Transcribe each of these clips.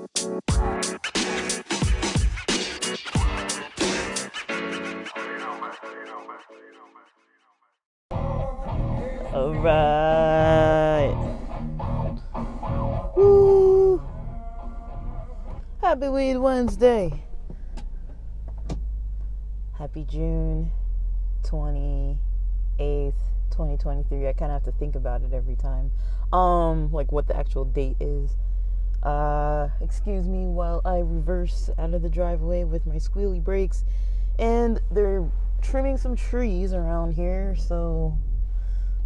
Alright. Woo! Happy Weed Wednesday. Happy June 28th, 2023. I kind of have to think about it every time. Like what the actual date is. Excuse me while I reverse out of the driveway with my squealy brakes. And they're trimming some trees around here, so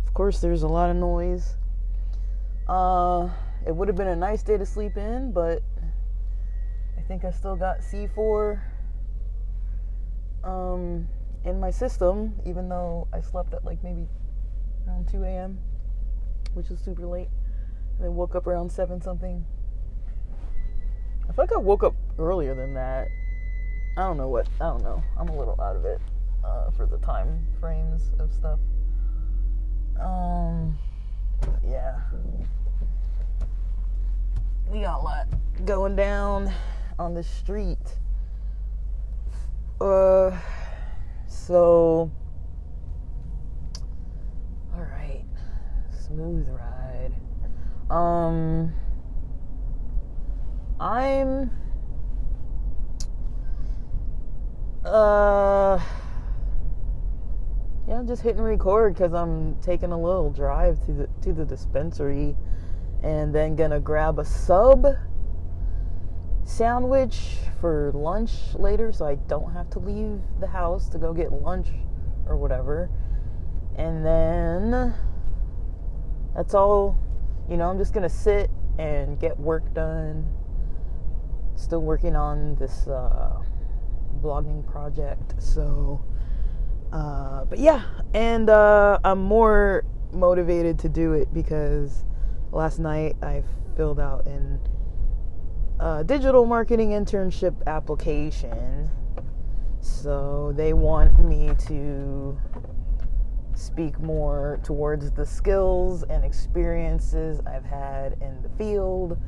of course there's a lot of noise. It would have been a nice day to sleep in, but I think I still got C4 in my system, even though I slept at like maybe around 2 a.m., which is super late, and then woke up around 7 something. I feel like I woke up earlier than that. I don't know. I'm a little out of it for the time frames of stuff. Yeah. We got a lot going down on the street. So, alright. Smooth ride. I'm just hitting record because I'm taking a little drive to the dispensary and then gonna grab a sub sandwich for lunch later so I don't have to leave the house to go get lunch or whatever. And then that's all, I'm just gonna sit and get work done. Still working on this blogging project, so but yeah, and I'm more motivated to do it because last night I filled out an digital marketing internship application, so they want me to speak more towards the skills and experiences I've had in the field.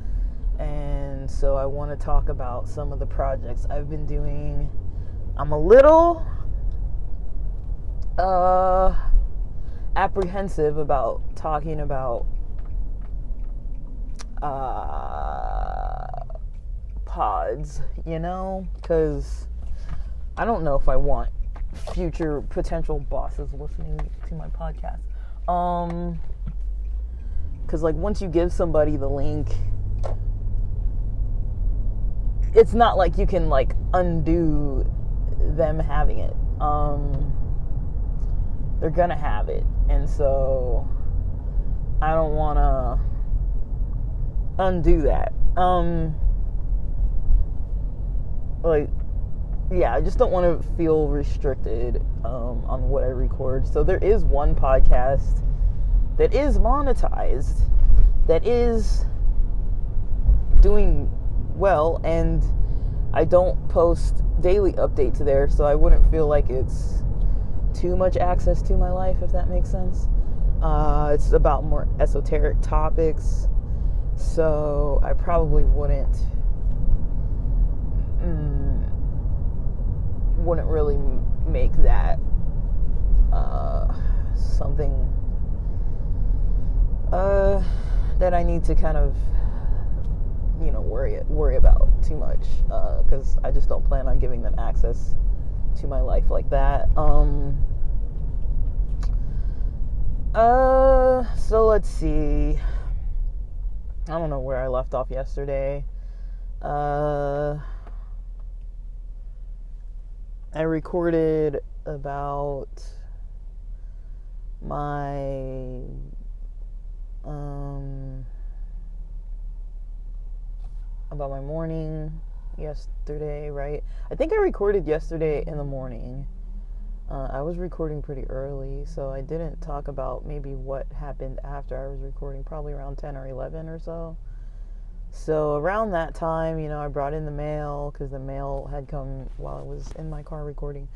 And so I want to talk about some of the projects I've been doing. I'm a little apprehensive about talking about pods, because I don't know if I want future potential bosses listening to my podcast. Because like once you give somebody the link, it's not like you can like undo them having it. They're gonna have it, and so I don't want to undo that. I just don't want to feel restricted on what I record. So there is one podcast that is monetized, that is doing well, and I don't post daily updates there, so I wouldn't feel like it's too much access to my life, if that makes sense. It's about more esoteric topics, so I probably wouldn't really make that something that I need to kind of worry about too much, because I just don't plan on giving them access to my life like that. So let's see. I don't know where I left off yesterday. I recorded about my morning yesterday, right? I think I recorded yesterday in the morning. I was recording pretty early, so I didn't talk about maybe what happened after I was recording, probably around 10 or 11 or so. So around that time, I brought in the mail because the mail had come while I was in my car recording.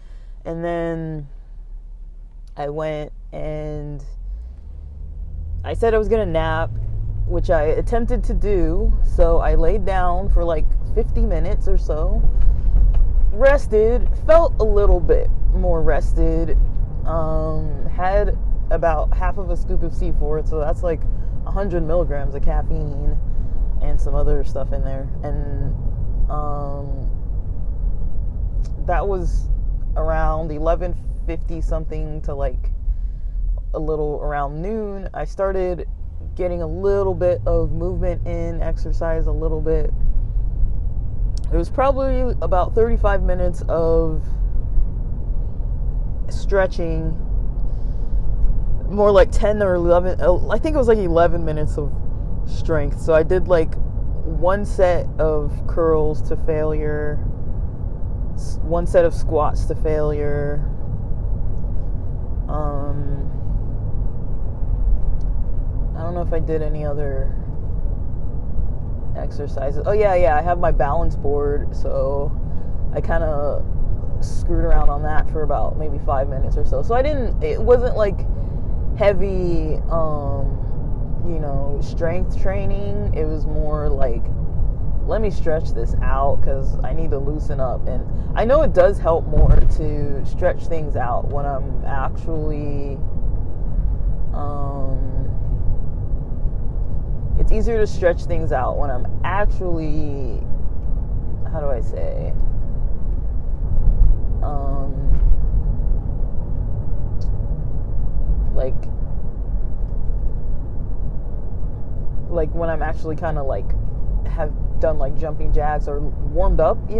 And then I went and I said I was going to nap which I attempted to do. So I laid down for like 50 minutes or so, rested, felt a little bit more rested, had about half of a scoop of C4, so that's like 100 milligrams of caffeine and some other stuff in there. And that was around 11:50 something to like a little around noon. I started getting a little bit of movement in, exercise a little bit. It was probably about 35 minutes of stretching, more like 10 or 11, I think it was like 11 minutes of strength. So I did like one set of curls to failure, one set of squats to failure. I don't know if I did any other exercises. Oh yeah, I have my balance board, so I kind of screwed around on that for about maybe 5 minutes or so. So it wasn't like heavy, strength training. It was more like, let me stretch this out because I need to loosen up. And I know it does help more to stretch things out when I'm actually, it's easier to stretch things out when I'm actually, how do I say, like when I'm actually kind of like have done like jumping jacks or warmed up, I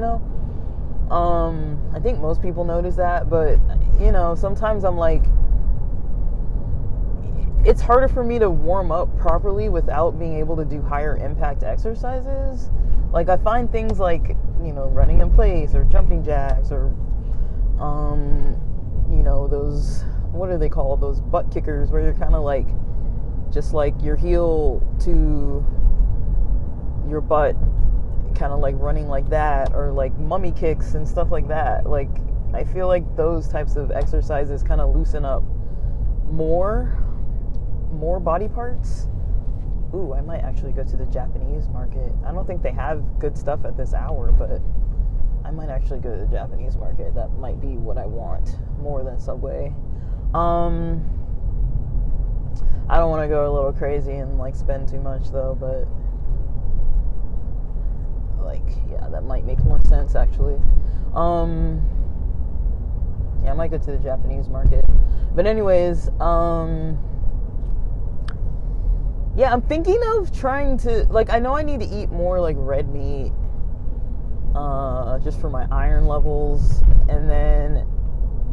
think most people notice that, but sometimes I'm like, it's harder for me to warm up properly without being able to do higher impact exercises. Like I find things like, running in place or jumping jacks or, those, what are they called? Those butt kickers where you're kind of like, just like your heel to your butt, kind of like running like that, or like mummy kicks and stuff like that. Like I feel like those types of exercises kind of loosen up more body parts. Ooh, I might actually go to the Japanese market. I don't think they have good stuff at this hour, but I might actually go to the Japanese market. That might be what I want more than Subway. I don't want to go a little crazy and like spend too much though, but like, yeah, that might make more sense actually. Yeah, I might go to the Japanese market. But anyways, yeah, I'm thinking of trying to, like, I know I need to eat more like red meat, just for my iron levels, and then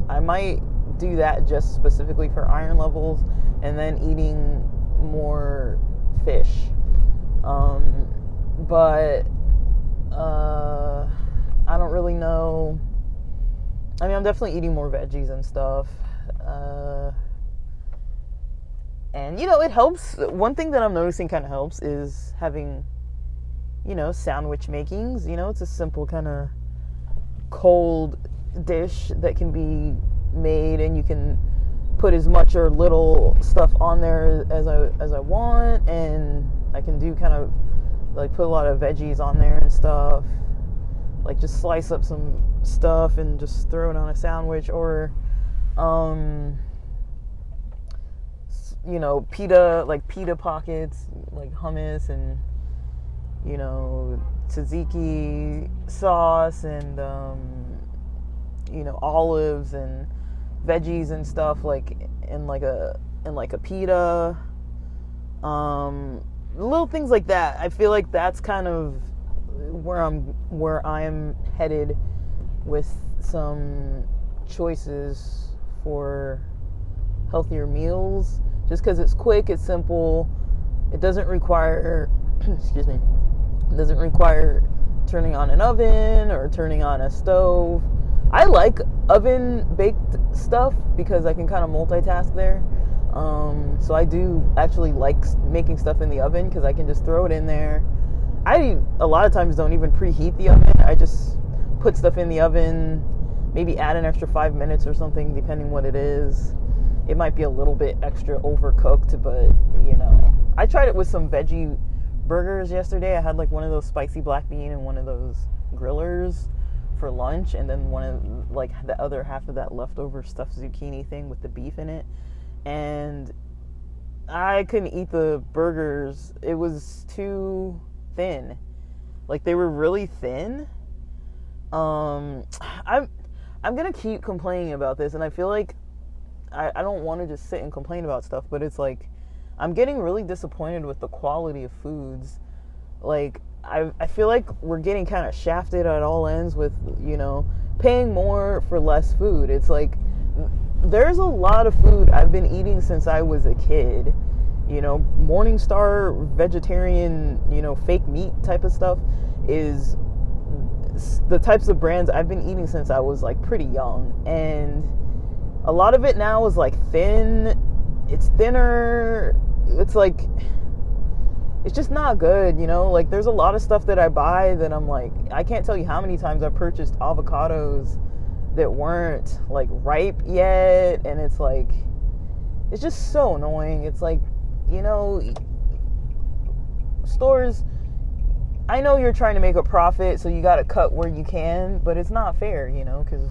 I might do that just specifically for iron levels, and then eating more fish. But I don't really know. I mean, I'm definitely eating more veggies and stuff. And, it helps. One thing that I'm noticing kind of helps is having, sandwich makings. It's a simple kind of cold dish that can be made, and you can put as much or little stuff on there as I want, and I can do kind of like put a lot of veggies on there and stuff, like just slice up some stuff and just throw it on a sandwich, or pita pockets, like hummus and tzatziki sauce and olives and veggies and stuff, like in like a pita, little things like that. I feel like that's kind of where I'm headed with some choices for healthier meals, just because it's quick, it's simple, it doesn't require excuse me, it doesn't require turning on an oven or turning on a stove. I like oven baked stuff because I can kind of multitask there. So I do actually like making stuff in the oven because I can just throw it in there. I a lot of times don't even preheat the oven. I just put stuff in the oven, maybe add an extra 5 minutes or something, depending what it is. It might be a little bit extra overcooked, but I tried it with some veggie burgers yesterday. I had like one of those spicy black bean and one of those grillers for lunch, and then one of like the other half of that leftover stuffed zucchini thing with the beef in it. And I couldn't eat the burgers. It was too thin. Like, they were really thin. I'm gonna keep complaining about this, and I feel like I don't want to just sit and complain about stuff, but it's like I'm getting really disappointed with the quality of foods. Like, I feel like we're getting kind of shafted at all ends with, you know, paying more for less food. It's like there's a lot of food I've been eating since I was a kid. You know, Morningstar vegetarian, you know, fake meat type of stuff is the types of brands I've been eating since I was like pretty young. And a lot of it now is like thin. It's thinner. It's like, it's just not good, you know? Like, there's a lot of stuff that I buy that I'm like, I can't tell you how many times I've purchased avocados that weren't like ripe yet. And it's like, it's just so annoying. It's like, you know, stores, I know you're trying to make a profit, so you got to cut where you can, but it's not fair, you know, because,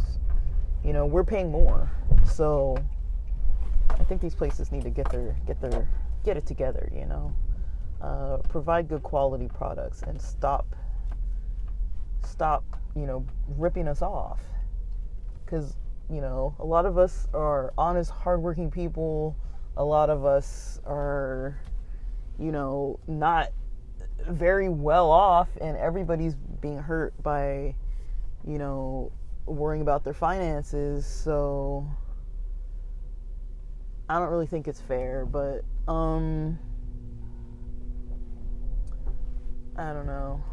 you know, we're paying more. So I think these places need to get it together, you know, provide good quality products and stop, you know, ripping us off. Because, you know, a lot of us are honest, hardworking people. A lot of us are, you know, not very well off, and everybody's being hurt by, you know, worrying about their finances. So I don't really think it's fair, but I don't know.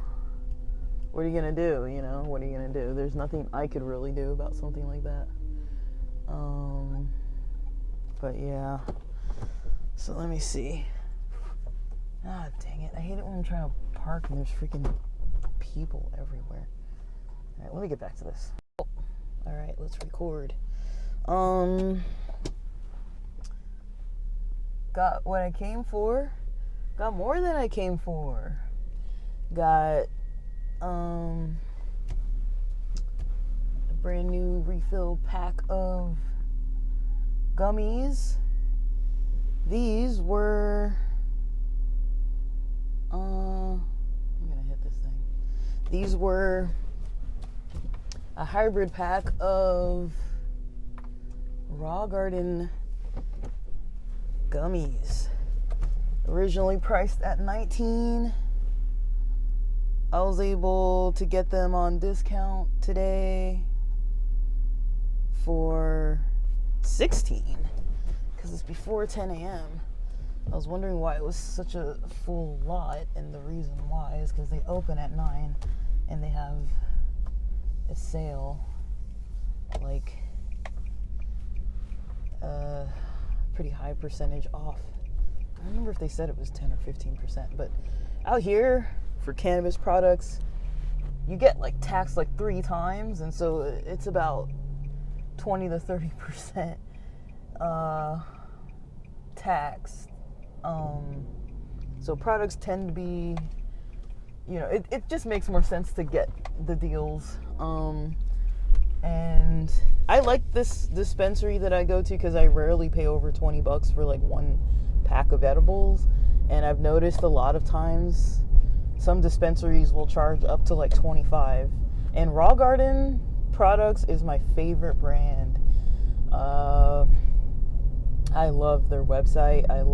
What are you gonna do? You know, what are you gonna do? There's nothing I could really do about something like that. But yeah. So let me see. Ah, dang it. I hate it when I'm trying to park and there's freaking people everywhere. Alright, let me get back to this. Oh, alright, let's record. Got what I came for. Got more than I came for. Got, a brand new refill pack of gummies. These were, I'm gonna hit this thing. These were a hybrid pack of Raw Garden gummies. Originally priced at $19. I was able to get them on discount today for $16. It's before 10 a.m. I was wondering why it was such a full lot, and the reason why is because they open at 9 and they have a sale, like pretty high percentage off. I don't remember if they said it was 10 or 15%, but out here for cannabis products, you get like taxed like 3 times, and so it's about 20 to 30% taxed. So products tend to be, you know, it just makes more sense to get the deals. And I like this dispensary that I go to because I rarely pay over $20 for like one pack of edibles. And I've noticed a lot of times some dispensaries will charge up to like $25. And Raw Garden products is my favorite brand. I love their website. I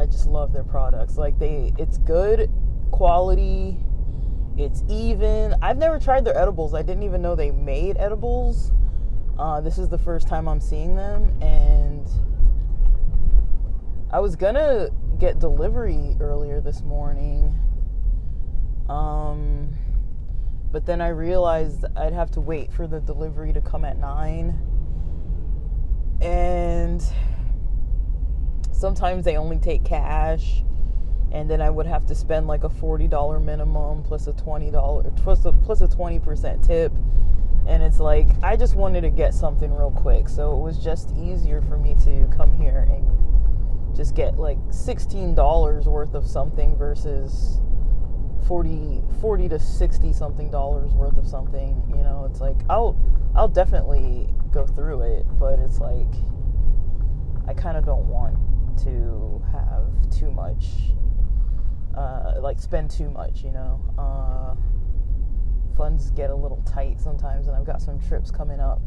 just love their products. Like, it's good quality. It's even. I've never tried their edibles. I didn't even know they made edibles. This is the first time I'm seeing them, and I was gonna get delivery earlier this morning. But then I realized I'd have to wait for the delivery to come at 9. And sometimes they only take cash, and then I would have to spend like a $40 minimum plus a $20 plus a 20% tip. And it's like, I just wanted to get something real quick, so it was just easier for me to come here and just get like $16 worth of something versus 40 to 60 something dollars worth of something. You know, it's like I'll definitely go through it, but it's like I kind of don't want to have too much, like spend too much, you know. Funds get a little tight sometimes, and I've got some trips coming up,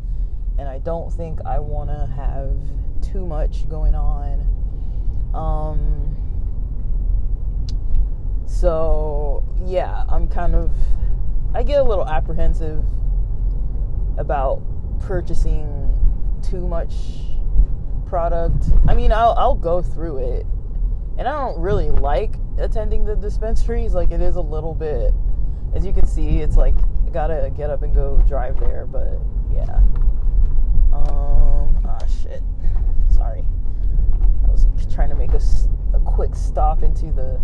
and I don't think I want to have too much going on. So yeah, I get a little apprehensive about purchasing too much product. I mean, I'll go through it, and I don't really like attending the dispensaries. Like, it is a little bit, as you can see, it's like I gotta get up and go drive there. But yeah, shit, sorry, I was trying to make a quick stop into the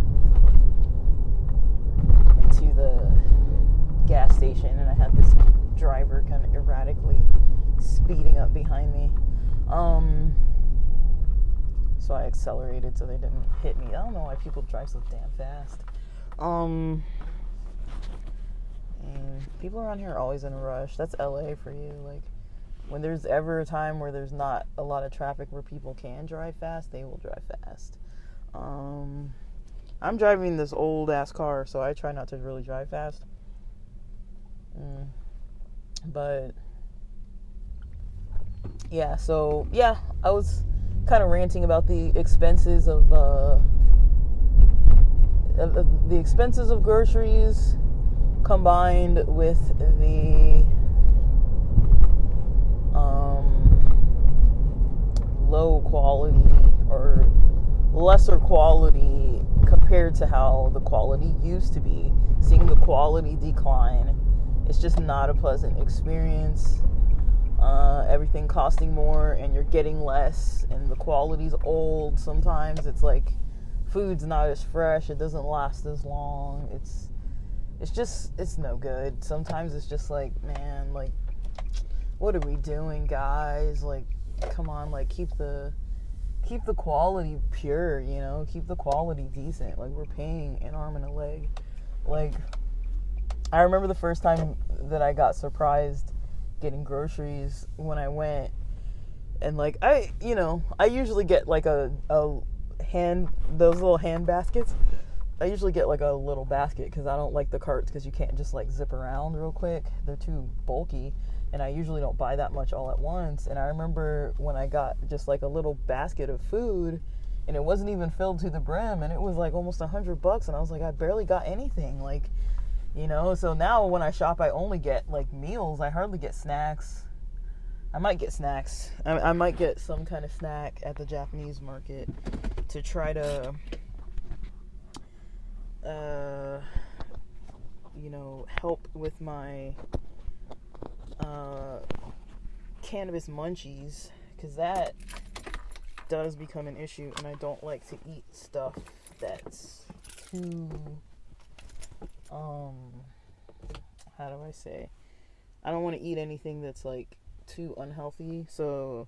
gas station, and I had this driver kind of erratically speeding up behind me. So I accelerated so they didn't hit me. I don't know why people drive so damn fast. And people around here are always in a rush. That's LA for you. Like, when there's ever a time where there's not a lot of traffic where people can drive fast, they will drive fast. I'm driving this old ass car, so I try not to really drive fast. But yeah, so yeah, I was kind of ranting about the expenses of groceries combined with the low quality or lesser quality compared to how the quality used to be. Seeing the quality decline, it's just not a pleasant experience. Everything costing more, and you're getting less, and the quality's old. Sometimes it's like food's not as fresh, it doesn't last as long. It's no good. Sometimes it's just like, man, like, what are we doing, guys? Like, come on, like, keep the quality pure, you know, keep the quality decent. Like, we're paying an arm and a leg. Like, I remember the first time that I got surprised getting groceries when I went, and like, I usually get like those little hand baskets. I usually get like a little basket because I don't like the carts, because you can't just like zip around real quick. They're too bulky, and I usually don't buy that much all at once. And I remember when I got just like a little basket of food, and it wasn't even filled to the brim, and it was like almost $100, and I was like, I barely got anything, like, you know. So now when I shop, I only get like meals. I hardly get snacks. I might get snacks. I might get some kind of snack at the Japanese market to try to help with my cannabis munchies, because that does become an issue, and I don't like to eat stuff that's too how do I say, I don't want to eat anything that's like too unhealthy. So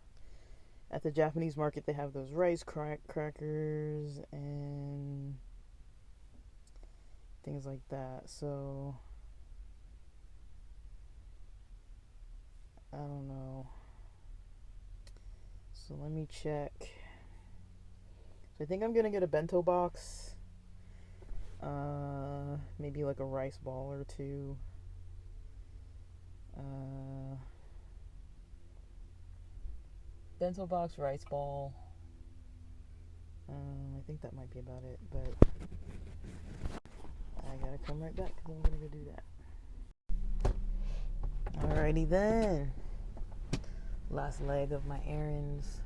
at the Japanese market, they have those rice crackers and things like that. So I don't know. So let me check. So I think I'm gonna get a bento box. Maybe like a rice ball or two. Bento box, rice ball. I think that might be about it, but I gotta come right back because I'm gonna go do that. Alrighty then. Last leg of my errands.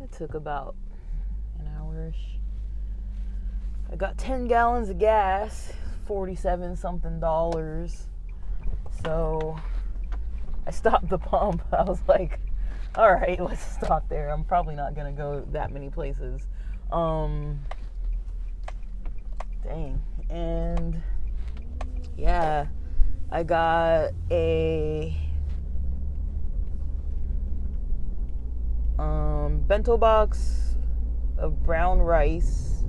It took about an hour-ish. I got 10 gallons of gas, $47 something. So I stopped the pump. I was like, all right, let's stop there. I'm probably not gonna go that many places. Dang. And yeah, I got a bento box of brown rice,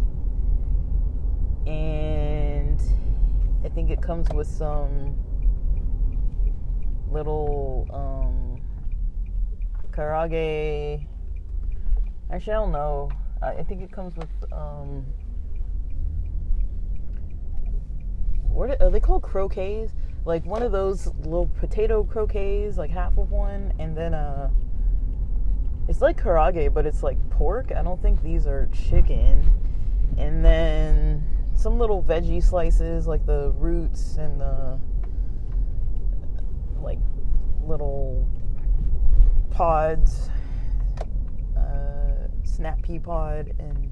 and I think it comes with some little karage. Actually, I don't know. I think it comes with what are they called? Croquets? Like one of those little potato croquets, like half of one, and then it's like karage, but it's like pork. I don't think these are chicken. And then some little veggie slices, like the roots and the like little pods, snap pea pod, and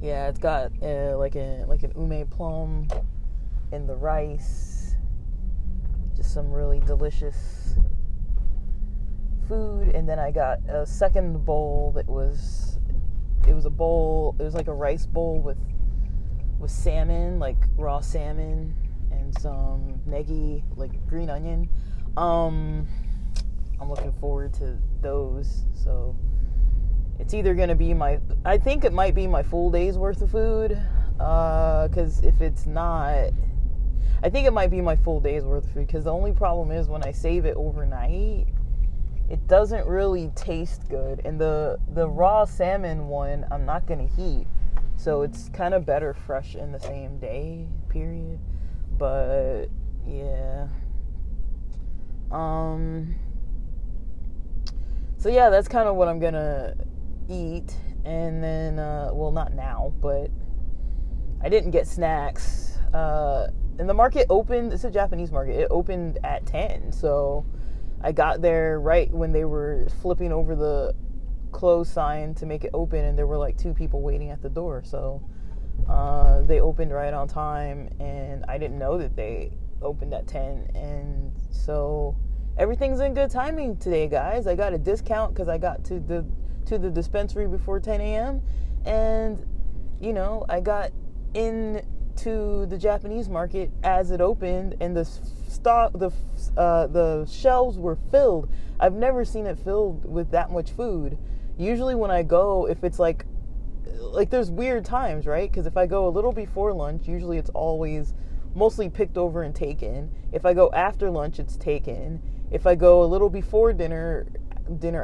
yeah, it's got like an ume plum in the rice. Just some really delicious food. And then I got a second bowl that was a bowl. It was like a rice bowl with salmon, like raw salmon, and some negi, like green onion. I'm looking forward to those. So it's either going to be I think it might be my full day's worth of food, because if it's not, I think it might be my full day's worth of food, because the only problem is when I save it overnight, it doesn't really taste good. And the raw salmon one, I'm not going to heat, so it's kind of better fresh in the same day, period. But, yeah. So, yeah, that's kind of what I'm going to eat. And then, well, not now, but I didn't get snacks. And the market opened, it's a Japanese market, it opened at 10, so I got there right when they were flipping over the close sign to make it open, and there were like 2 people waiting at the door. So they opened right on time, and I didn't know that they opened at 10. And so everything's in good timing today, guys. I got a discount because I got to the dispensary before 10 a.m. And, you know, I got into the Japanese market as it opened, and the shelves were filled. I've never seen it filled with that much food. Usually when I go, if it's like there's weird times, right? Because if I go a little before lunch, usually it's always mostly picked over and taken. If I go after lunch, it's taken. If I go a little before dinner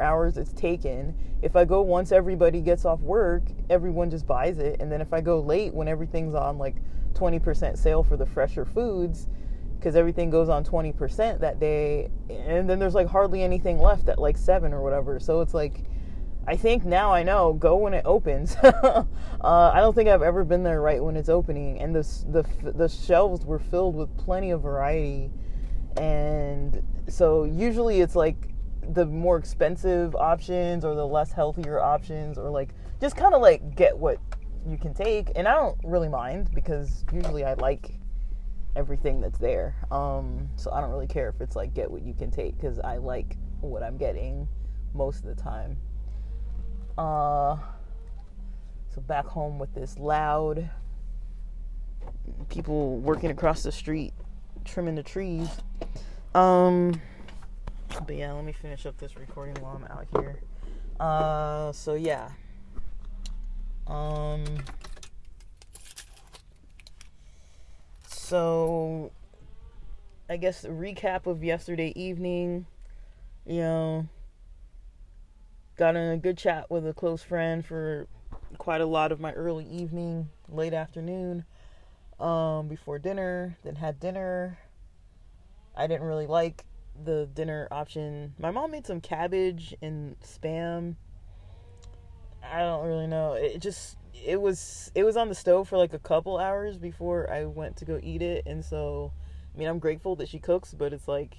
hours, it's taken. If I go once everybody gets off work, everyone just buys it. And then if I go late when everything's on like 20% sale for the fresher foods, because everything goes on 20% that day, and then there's like hardly anything left at like 7 or whatever. So it's like, I think now I know, go when it opens. I don't think I've ever been there right when it's opening, and the shelves were filled with plenty of variety. And so usually it's like the more expensive options or the less healthier options, or like just kind of like get what you can take. And I don't really mind, because usually I like everything that's there. So I don't really care if it's like get what you can take, because I like what I'm getting most of the time. So back home with this loud people working across the street trimming the trees. But yeah, let me finish up this recording while I'm out here. So yeah. So I guess a recap of yesterday evening, you know, got in a good chat with a close friend for quite a lot of my early evening, late afternoon, before dinner, then had dinner. I didn't really like the dinner option. My mom made some cabbage and spam. I don't really know. It was on the stove for like a couple hours before I went to go eat it. And so, I mean, I'm grateful that she cooks, but it's like,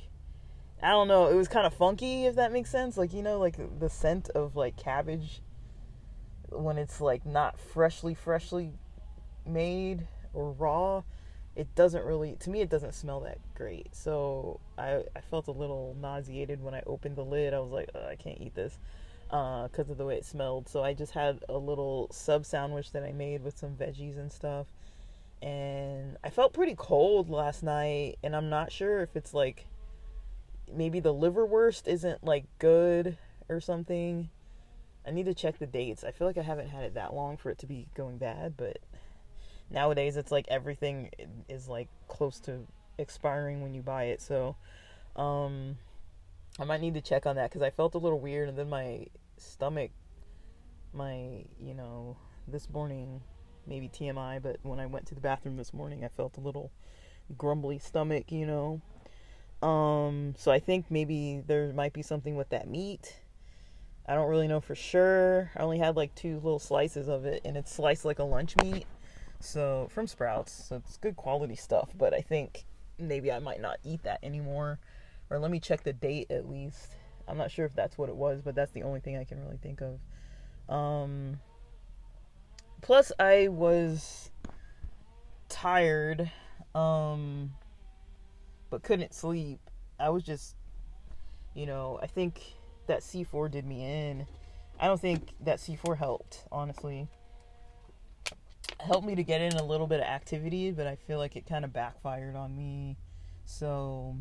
I don't know, it was kind of funky, if that makes sense. Like, you know, like the scent of like cabbage when it's like not freshly made or raw, it doesn't really, to me, it doesn't smell that great. So I felt a little nauseated when I opened the lid. I was like, I can't eat this because of the way it smelled. So I just had a little sub sandwich that I made with some veggies and stuff. And I felt pretty cold last night, and I'm not sure if it's like maybe the liverwurst isn't like good, or something. I need to check the dates. I feel like I haven't had it that long for it to be going bad, but nowadays it's like everything is like close to expiring when you buy it. So I might need to check on that because I felt a little weird, and then my stomach, this morning, maybe TMI, but when I went to the bathroom this morning, I felt a little grumbly stomach. So I think maybe there might be something with that meat. I don't really know for sure. I only had like 2 little slices of it, and it's sliced like a lunch meat. So from Sprouts, so it's good quality stuff, but I think maybe I might not eat that anymore. Or let me check the date at least. I'm not sure if that's what it was, but that's the only thing I can really think of. Plus I was tired, but couldn't sleep. I was just, I think that C4 did me in. I don't think that C4 helped, honestly. It helped me to get in a little bit of activity, but I feel like it kind of backfired on me. So,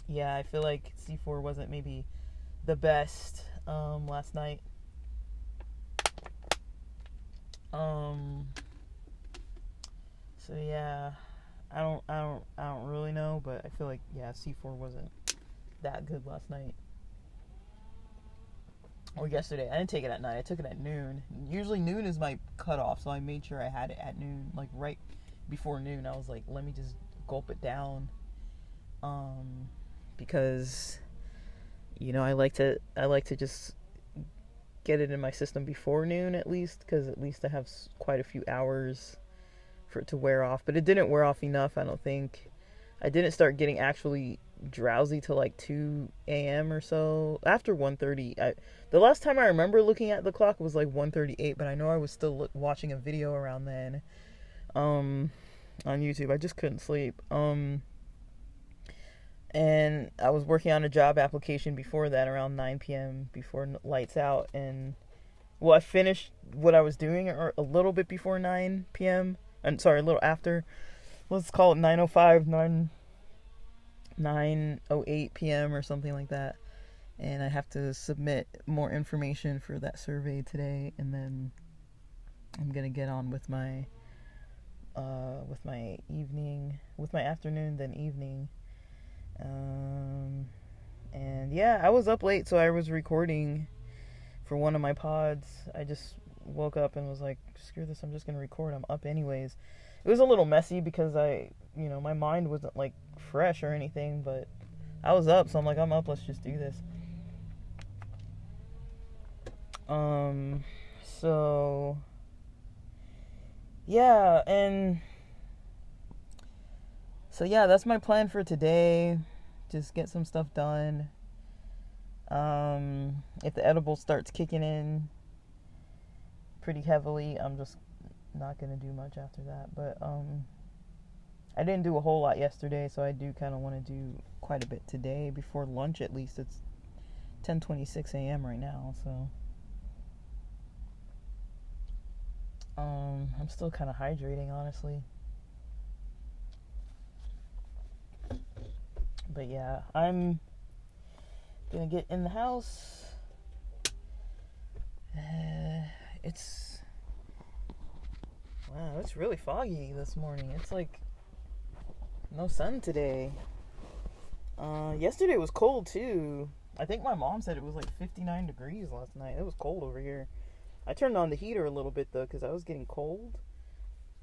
yeah, I feel like C4 wasn't maybe the best last night. So yeah, I don't really know, but I feel like C4 wasn't that good last night. Or yesterday. I didn't take it at night. I took it at noon. Usually noon is my cutoff, so I made sure I had it at noon, like right before noon. I was like, let me just gulp it down, because I like to just get it in my system before noon at least, because at least I have quite a few hours for it to wear off. But it didn't wear off enough, I don't think. I didn't start getting actually drowsy till like 2 a.m. or so. After 1:30, the last time I remember looking at the clock was like 1:38, but I know I was still watching a video around then on YouTube. I just couldn't sleep. And I was working on a job application before that around 9 p.m. before lights out, and I finished what I was doing a little bit before 9 p.m. I'm sorry, a little after. Let's call it 9:05, 9:08 p.m. or something like that. And I have to submit more information for that survey today, and then I'm gonna get on with my afternoon, then evening. And yeah, I was up late, so I was recording for one of my pods. I just woke up and was like, screw this, I'm just gonna record. I'm up anyways. It was a little messy because my mind wasn't like fresh or anything, but I was up, so I'm like, I'm up, let's just do this. So yeah, that's my plan for today. Just get some stuff done. If the edible starts kicking in pretty heavily, I'm just not gonna do much after that. But I didn't do a whole lot yesterday, so I do kind of want to do quite a bit today before lunch. At least it's 10:26 a.m. right now, so I'm still kind of hydrating, honestly. But yeah, I'm gonna get in the house. It's really foggy this morning. It's like no sun today. Yesterday was cold too. I think my mom said it was like 59 degrees last night. It was cold over here. I turned on the heater a little bit though, because I was getting cold.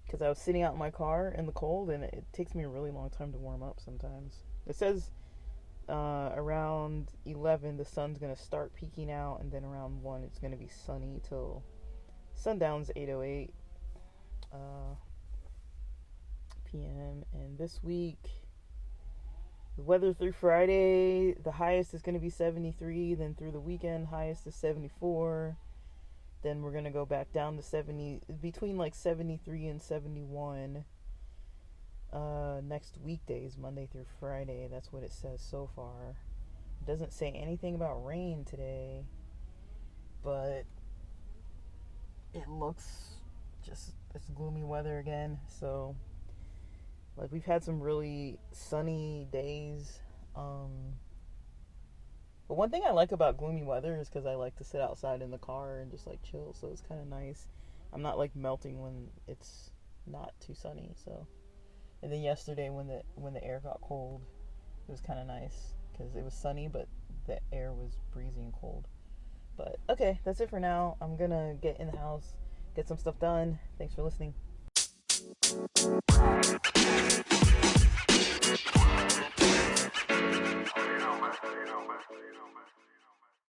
Because I was sitting out in my car in the cold, and it takes me a really long time to warm up sometimes. It says around 11 the sun's going to start peeking out, and then around 1 it's going to be sunny till sundown's 8:08 p.m. And this week, the weather through Friday, the highest is going to be 73. Then through the weekend, highest is 74. Then we're going to go back down to 70, between like 73 and 71 next weekdays, Monday through Friday. That's what it says so far. It doesn't say anything about rain today, but it looks just, it's gloomy weather again. So like, we've had some really sunny days But one thing I like about gloomy weather is because I like to sit outside in the car and just like chill. So it's kind of nice. I'm not like melting when it's not too sunny. So, and then yesterday when the air got cold, it was kind of nice because it was sunny, but the air was breezy and cold. But okay, that's it for now. I'm gonna get in the house, get some stuff done. Thanks for listening.